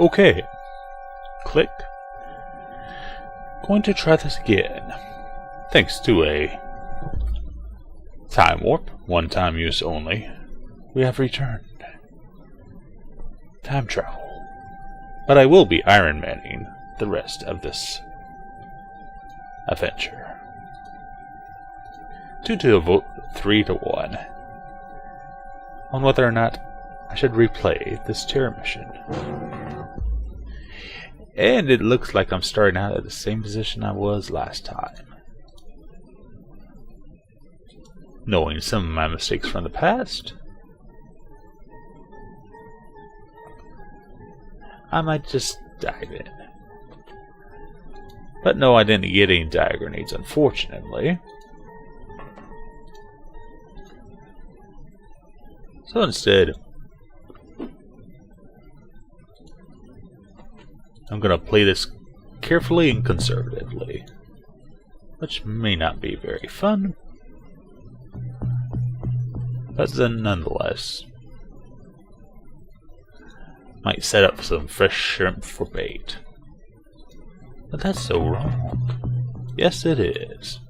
Okay. Click. Going to try this again. Thanks to a time warp, one-time use only, we have returned. Time travel. But I will be Iron Manning the rest of this adventure. 2 to a vote 3 to 1 on whether or not I should replay this terror mission. And it looks like I'm starting out at the same position I was last time. Knowing some of my mistakes from the past, I might just dive in. But no, I didn't get any dire grenades, unfortunately. So instead, I'm going to play this carefully and conservatively, which may not be very fun, but then nonetheless might set up some fresh shrimp for bait. But that's so wrong. Yes, it is.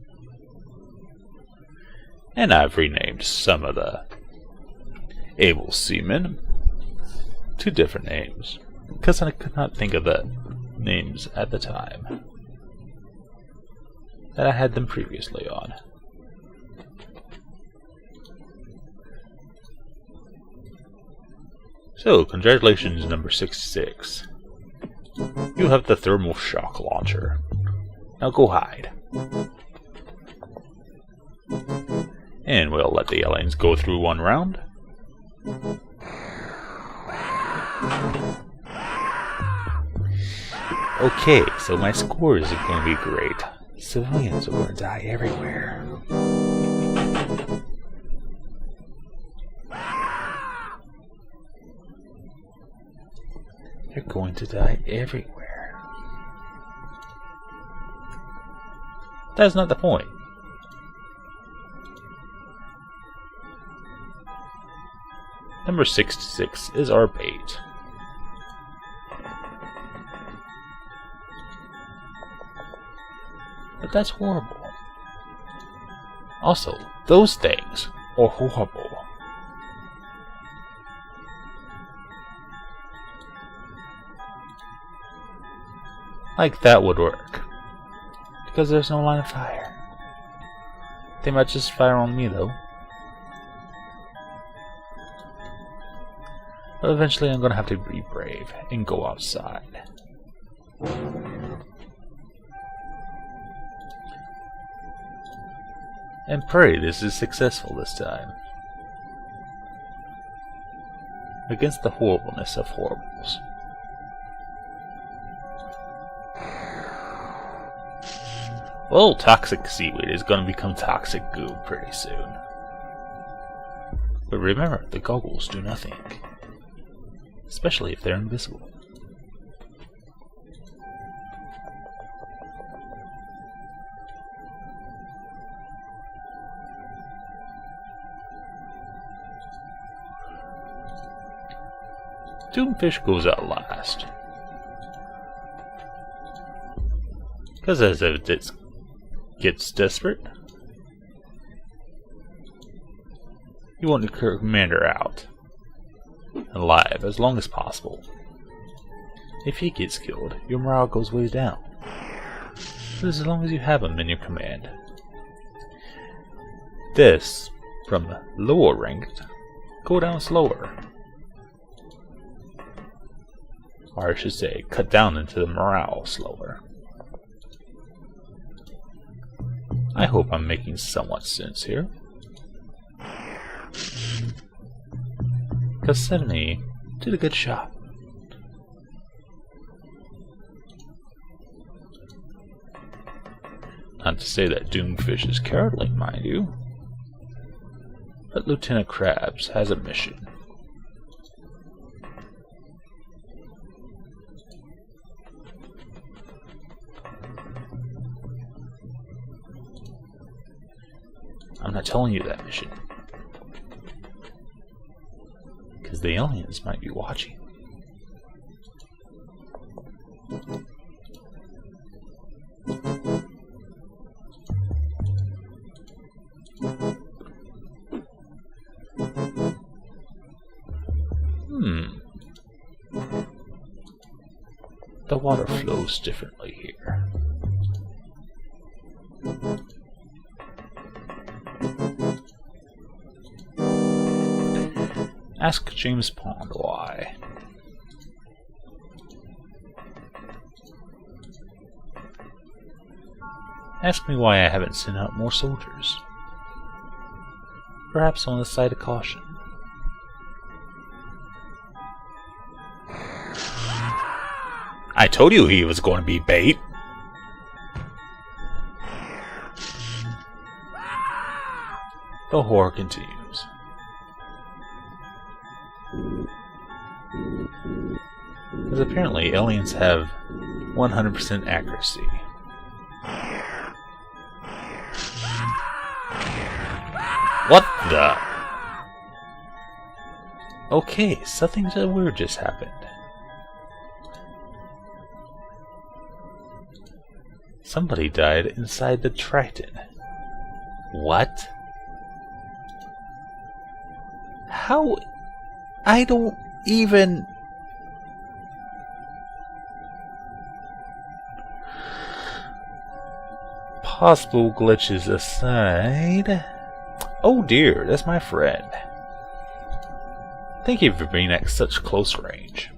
And I've renamed some of the able seamen to different names, because I could not think of the names at the time that I had them previously on. So, congratulations, number 66. You have the thermal shock launcher. Now go hide. And we'll let the aliens go through one round. Okay, so my score is going to be great. Civilians are going to die everywhere. They're going to die everywhere. That's not the point. Number 66 is our bait. But that's horrible. Also, those things are horrible. Like that would work. Because there's no line of fire. They might just fire on me though. But eventually I'm gonna have to be brave and go outside. And pray this is successful this time. Against the horribleness of horribles. Well, toxic seaweed is going to become toxic goo pretty soon. But remember, the goggles do nothing. Especially if they're invisible. Doomfish goes out last. Because as it gets desperate, you want the commander out alive as long as possible. If he gets killed, your morale goes way down. But as long as you have him in your command. This, from the lower ranked, go down slower. Or I should say, cut down into the morale slower. I hope I'm making somewhat sense here. Because 70 did a good shot. Not to say that Doomfish is cowardly, mind you. But Lieutenant Krabs has a mission. I'm not telling you that mission. Because the aliens might be watching. The water flows differently here. Ask James Pond why. Ask me why I haven't sent out more soldiers. Perhaps on the side of caution. I told you he was going to be bait. The horror continues. Because apparently aliens have 100% accuracy. What the? Okay, something weird just happened. Somebody died inside the Triton. What? How? I don't even... Possible glitches aside... Oh dear, that's my friend. Thank you for being at such close range.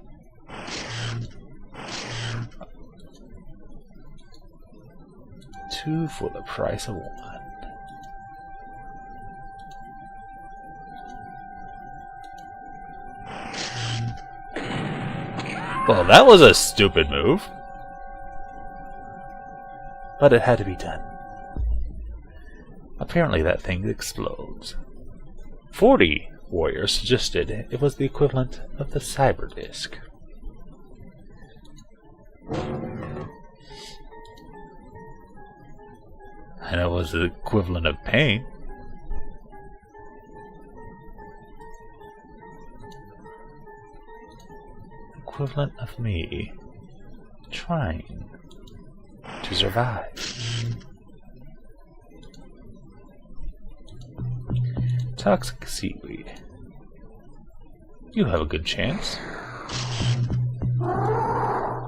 Two for the price of one. Well, that was a stupid move. But it had to be done. Apparently that thing explodes. 40 warriors suggested it was the equivalent of the cyber disk. And it was the equivalent of pain. Equivalent of me trying to survive. Toxic seaweed. You have a good chance.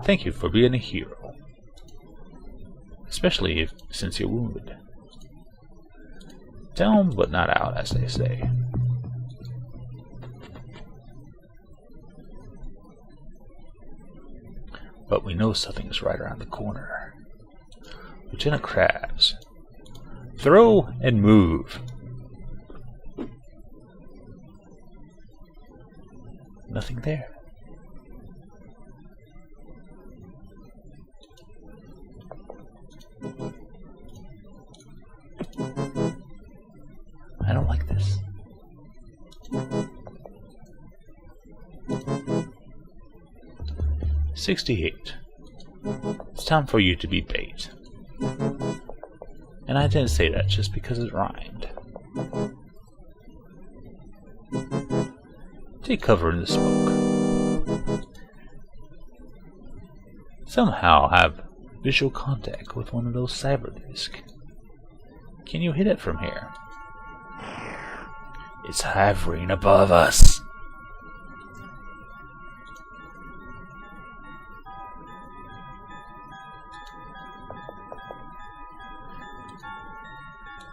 Thank you for being a hero. Especially since you're wounded. Down but not out, as they say. But we know something's right around the corner. Lieutenant Krabs. Throw and move. Nothing there. I don't like this. $68. It's time for you to be bait. And I didn't say that just because it rhymed. Take cover in the smoke. Somehow have visual contact with one of those cyber discs. Can you hit it from here? It's hovering above us.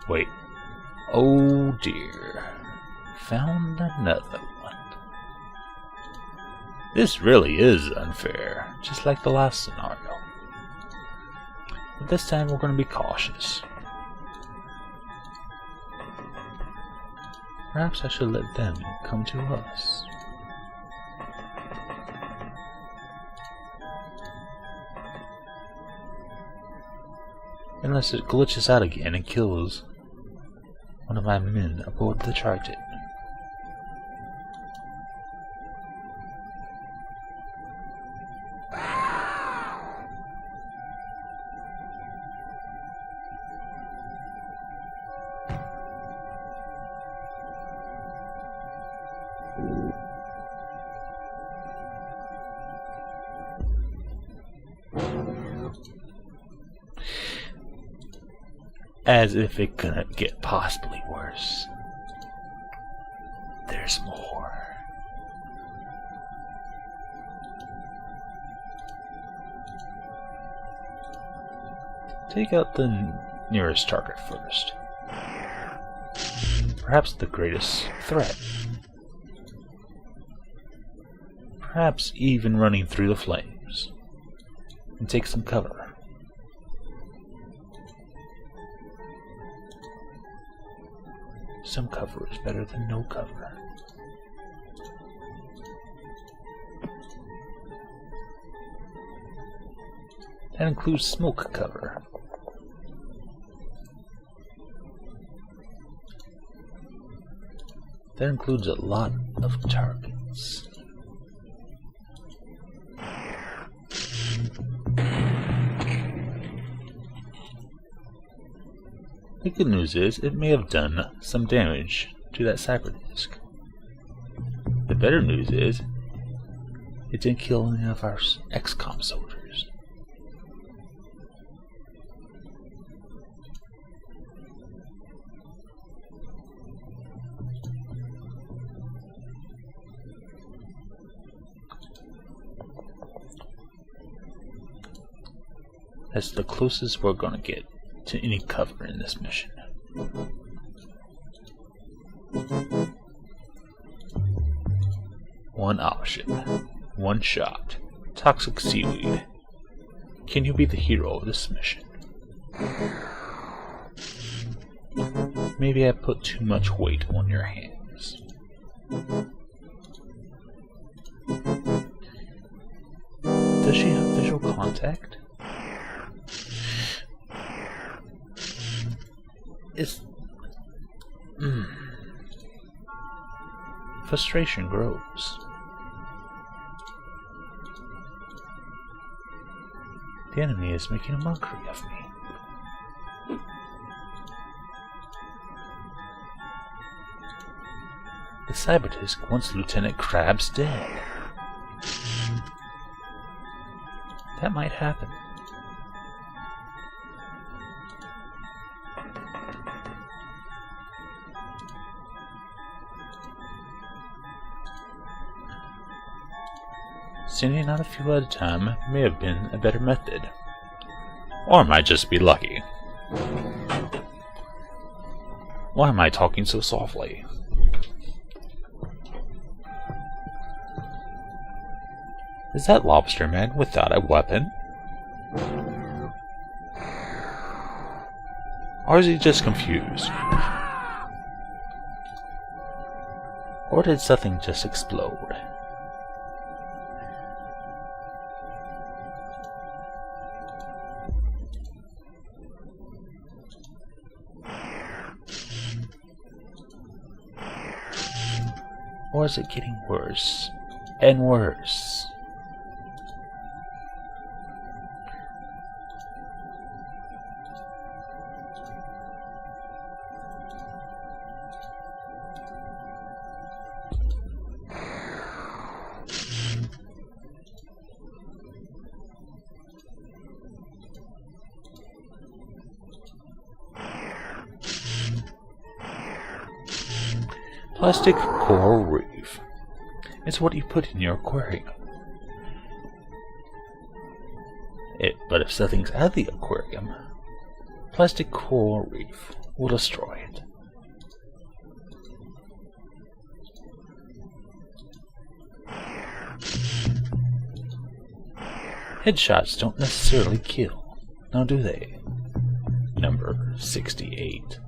Wait. Oh dear. Found another one. This really is unfair, just like the last scenario. But this time we're going to be cautious. Perhaps I should let them come to us. Unless it glitches out again and kills one of my men aboard the Triton. As if it couldn't get possibly worse. There's more. Take out the nearest target first. Perhaps the greatest threat. Perhaps even running through the flames. And take some cover. Some cover is better than no cover. That includes smoke cover. That includes a lot of targets. The good news is, it may have done some damage to that cyber disk. The better news is, it didn't kill any of our XCOM soldiers. That's the closest we're gonna get to any cover in this mission. One option, one shot, toxic seaweed. Can you be the hero of this mission? Maybe I put too much weight on your hands. Does she have visual contact? Frustration grows. The enemy is making a mockery of me. The cyberdisk wants Lieutenant Crabs dead. That might happen. Sending out a few at a time may have been a better method. Or I might just be lucky. Why am I talking so softly? Is that lobster man without a weapon? Or is he just confused? Or did something just explode? Or is it getting worse and worse? Plastic coral reef. It's what you put in your aquarium. But if something's at the aquarium, plastic coral reef will destroy it. Headshots don't necessarily kill, now do they? Number 68.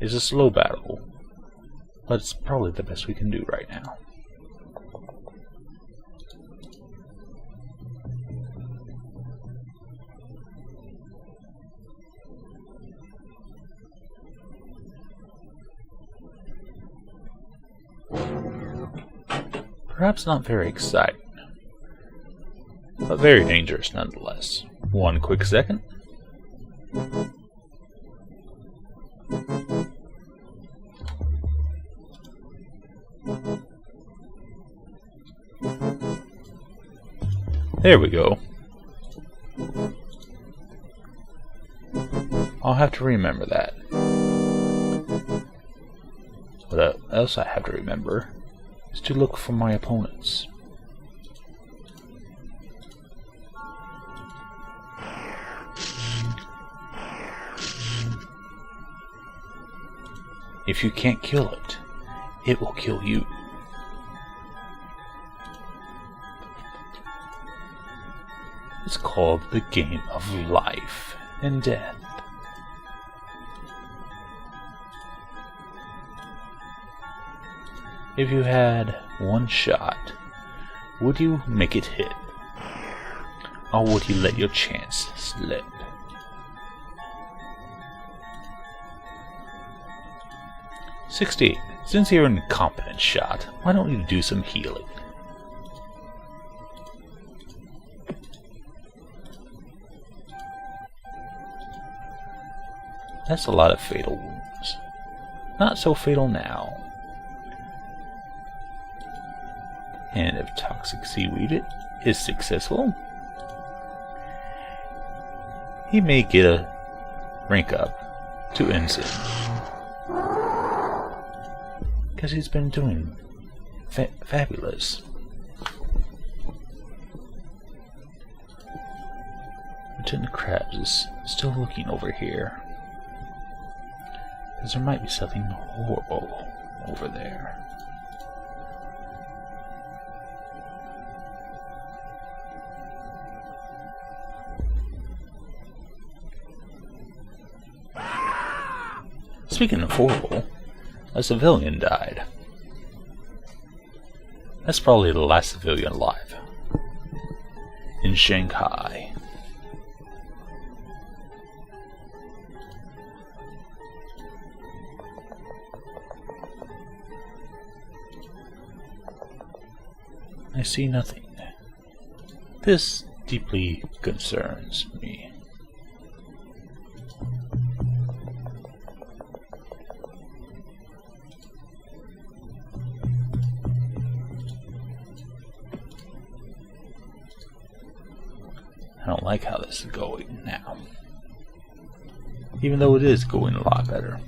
It's a slow battle, but it's probably the best we can do right now. Perhaps not very exciting, but very dangerous nonetheless. One quick second. There we go. I'll have to remember that. else I have to remember is to look for my opponents. If you can't kill it, it will kill you. It's called the game of life and death. If you had one shot, would you make it hit? Or would you let your chance slip? "68. Since you're an incompetent shot, why don't you do some healing?" That's a lot of fatal wounds. Not so fatal now. And if toxic seaweed is successful, he may get a rank up to ensign. Because he's been doing fabulous. Lieutenant Krabs is still looking over here. Because there might be something horrible over there. Speaking of horrible, a civilian died. That's probably the last civilian alive. In Shanghai. I see nothing. This deeply concerns me. I don't like how this is going now. Even though it is going a lot better.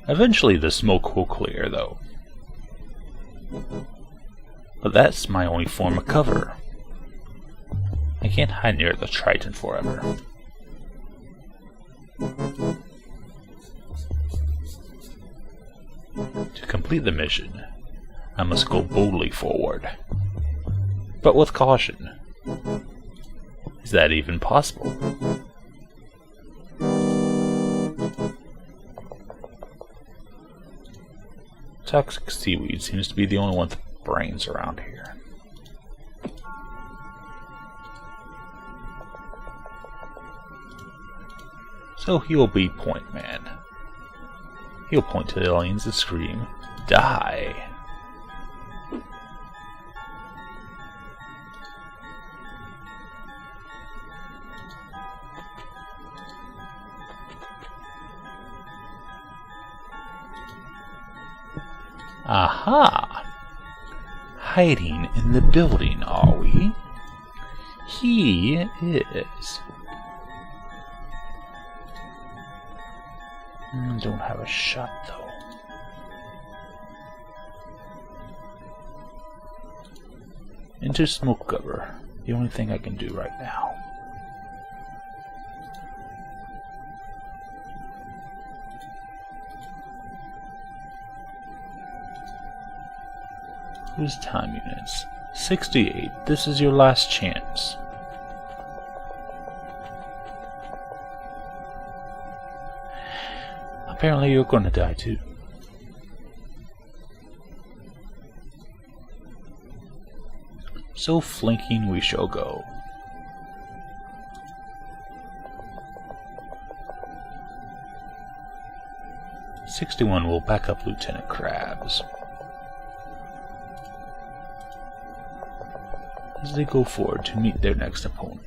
Eventually the smoke will clear, though. But that's my only form of cover. I can't hide near the Triton forever. To complete the mission, I must go boldly forward. But with caution. Is that even possible? Toxic seaweed seems to be the only one with brains around here. So he'll be Point Man. He'll point to the aliens and scream, "Die!" Aha! Hiding in the building, are we? He is. Don't have a shot, though. Into smoke cover. The only thing I can do right now. Whose time units? 68. This is your last chance. Apparently you're gonna die too. So flanking we shall go. '61 will back up Lieutenant Krabs as they go forward to meet their next opponent.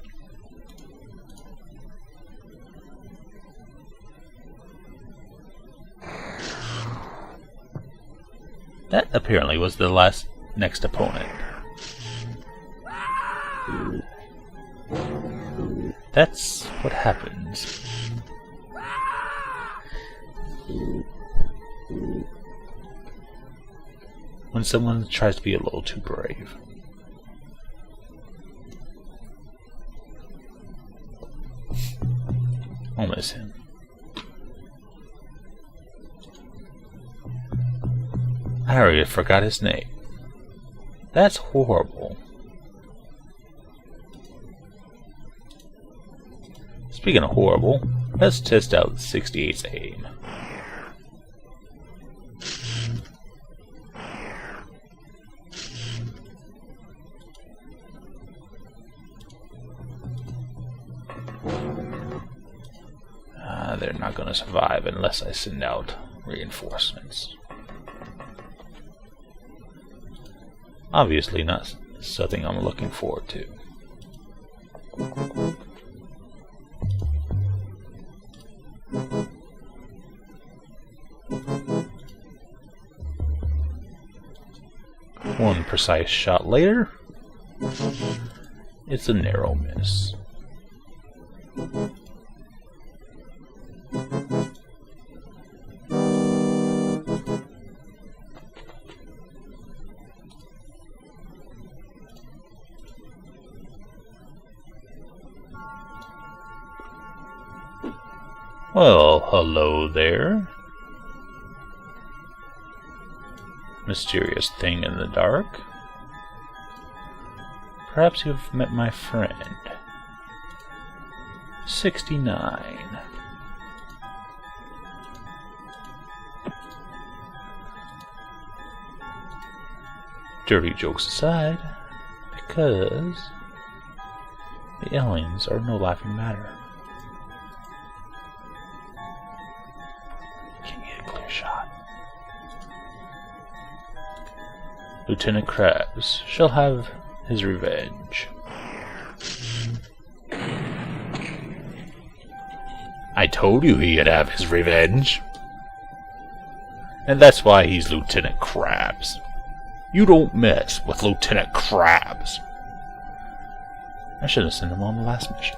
That apparently was the next opponent. That's what happens. When someone tries to be a little too brave. I'll miss him. I already forgot his name. That's horrible. Speaking of horrible, let's test out 68's aim. They're not going to survive unless I send out reinforcements. Obviously not something I'm looking forward to. One precise shot later, it's a narrow miss. Well, hello there. Mysterious thing in the dark. Perhaps you've met my friend. 69. Dirty jokes aside, because the aliens are no laughing matter. Can you get a clear shot? Lieutenant Krabs shall have his revenge. I told you he'd have his revenge. And that's why he's Lieutenant Krabs. You don't mess with Lieutenant Krabs. I should have sent him on the last mission.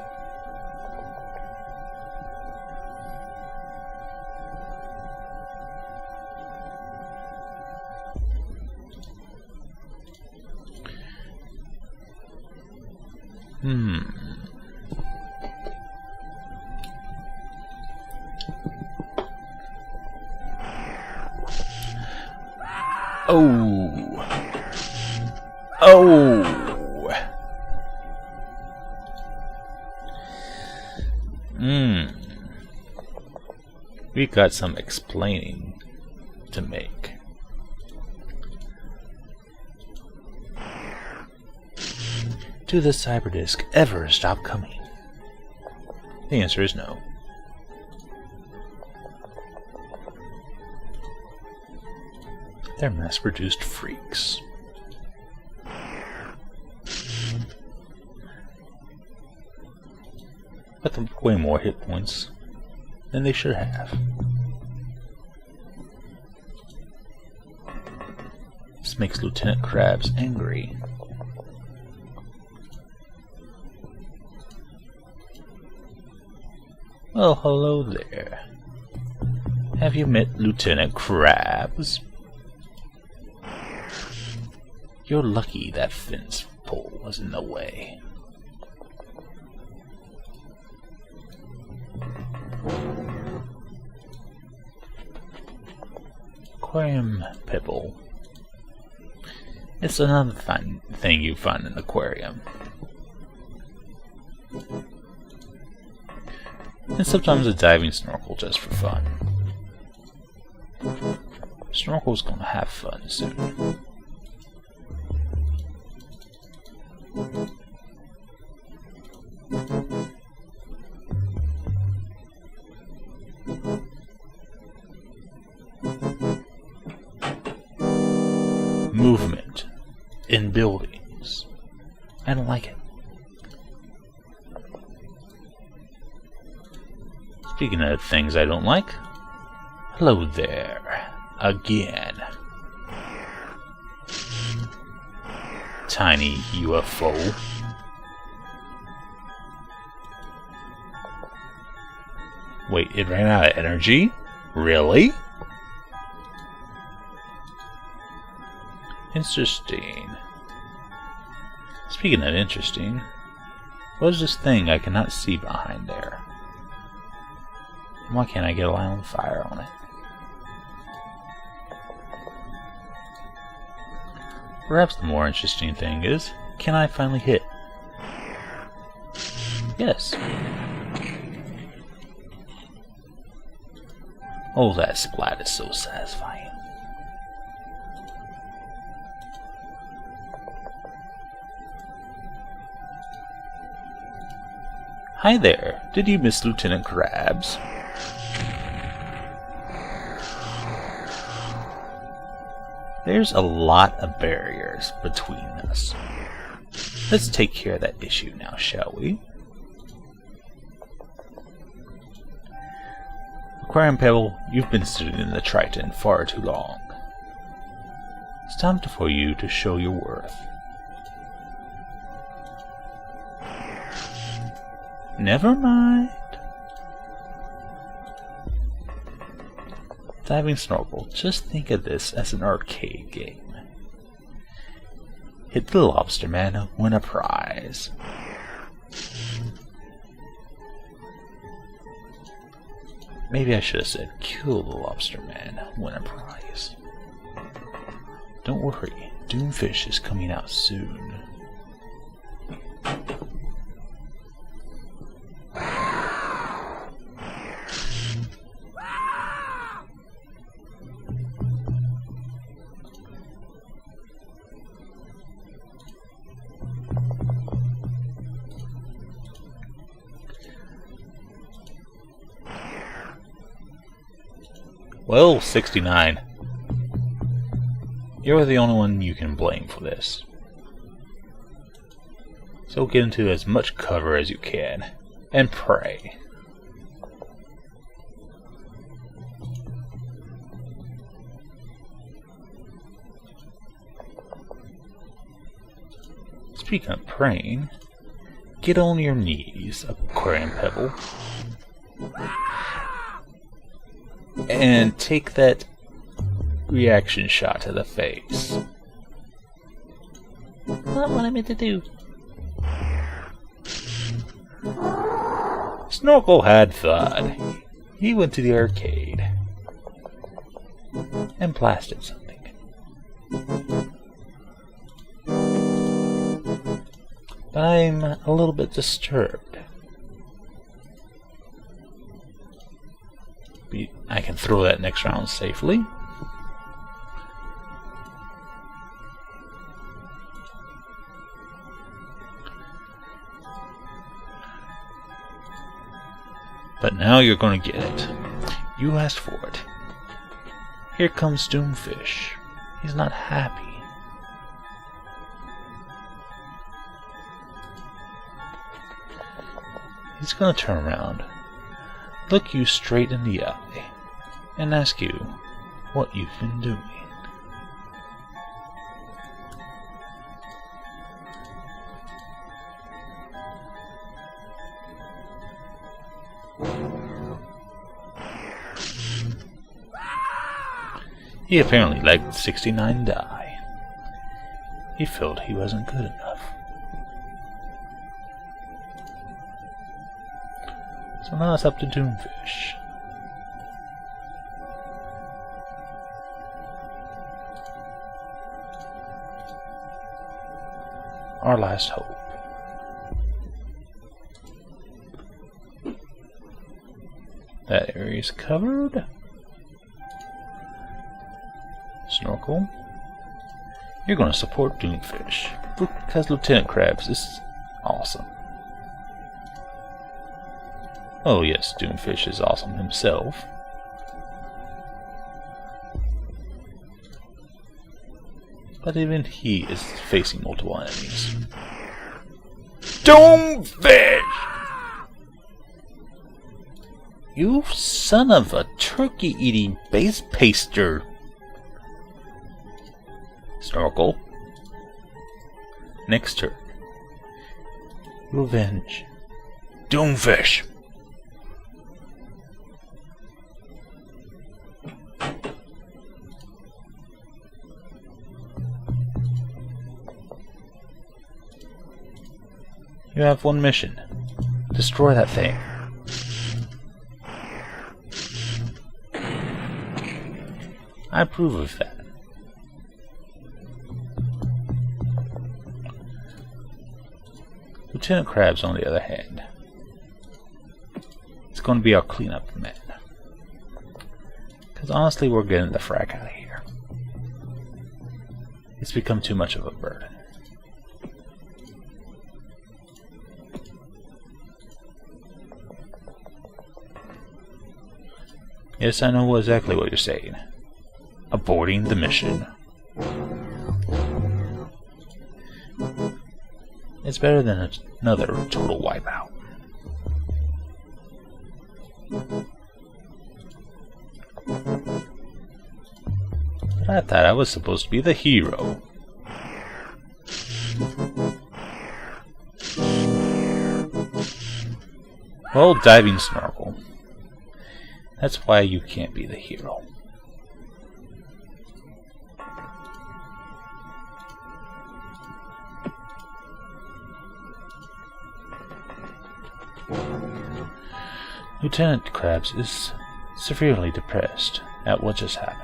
We got some explaining to make. Do the cyberdisk ever stop coming? The answer is no. They're mass-produced freaks. With way more hit points than they should have. This makes Lieutenant Krabs angry. Well, hello there. Have you met Lieutenant Krabs? You're lucky that fence pole was in the way. Aquarium pebble. It's another fun thing you find in an aquarium. And sometimes a diving snorkel just for fun. Snorkel's gonna have fun soon. Movement in buildings. I don't like it. Speaking of things I don't like, hello there, again. tiny UFO. Wait, it ran out of energy? Really? Interesting. Speaking of interesting, what is this thing I cannot see behind there? Why can't I get a line of fire on it? Perhaps the more interesting thing is, can I finally hit? Yes. Oh, that splat is so satisfying. Hi there. Did you miss Lieutenant Krabs? There's a lot of barriers between us. Let's take care of that issue now, shall we? Aquarium Pebble, you've been sitting in the Triton far too long. It's time for you to show your worth. Never mind. Diving Snorkel, just think of this as an arcade game. Hit the lobster man, win a prize. Maybe I should have said kill the lobster man, win a prize. Don't worry, Doomfish is coming out soon. Well, 69. You're the only one you can blame for this. So get into as much cover as you can, and pray. Speaking of praying, get on your knees, Aquarium Pebble. And take that reaction shot to the face. Not what I meant to do. Snorkel had fun. He went to the arcade and blasted something. But I'm a little bit disturbed. I can throw that next round safely. But now you're going to get it. You asked for it. Here comes Doomfish. He's not happy. He's going to turn around, look you straight in the eye, and ask you what you've been doing. He apparently liked 69 die. He felt he wasn't good enough. So now it's up to Doomfish. Our last hope. That area's covered. Snorkel. You're going to support Doomfish because Lieutenant Krabs is awesome. Oh yes, Doomfish is awesome himself. But even he is facing multiple enemies. Doomfish! You son of a turkey-eating base paster! Snorkel. Next turn. You avenge. Doomfish! You have one mission. Destroy that thing. I approve of that. Lieutenant Krabs, on the other hand, is going to be our cleanup man. Because honestly, we're getting the frack out of here. It's become too much of a burden. Yes, I know exactly what you're saying. Aborting the mission. It's better than another total wipeout. But I thought I was supposed to be the hero. Well, diving snorkel. That's why you can't be the hero. Lieutenant Krabs is severely depressed at what just happened.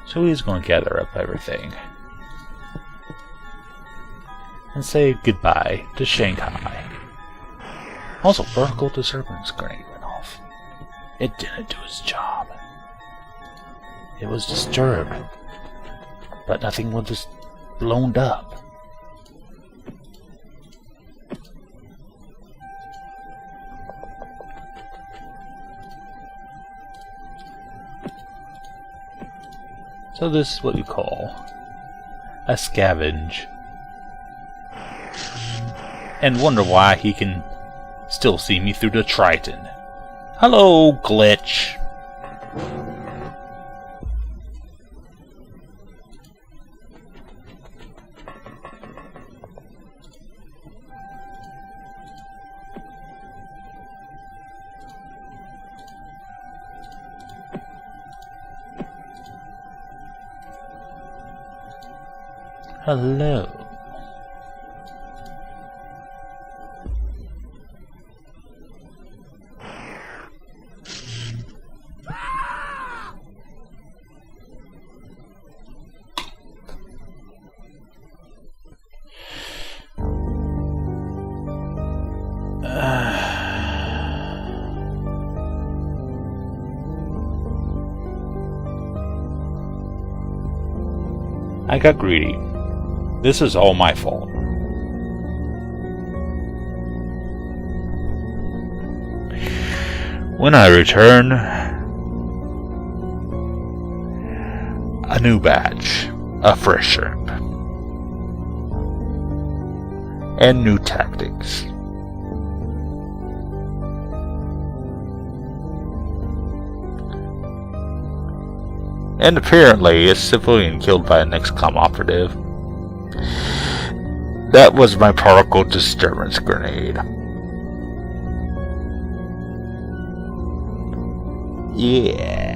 So he's going to gather up everything and say goodbye to Shanghai. Also, vertical disturbance grenade went off. It didn't do its job. It was disturbed, but nothing was just blown up. So this is what you call a scavenge. And wonder why he can still see me through the Triton. Hello, glitch! Hello. I got greedy. This is all my fault. When I return, a new batch, a fresh shrimp, and new tactics. And apparently a civilian killed by an XCOM operative. That was my particle disturbance grenade. Yeah.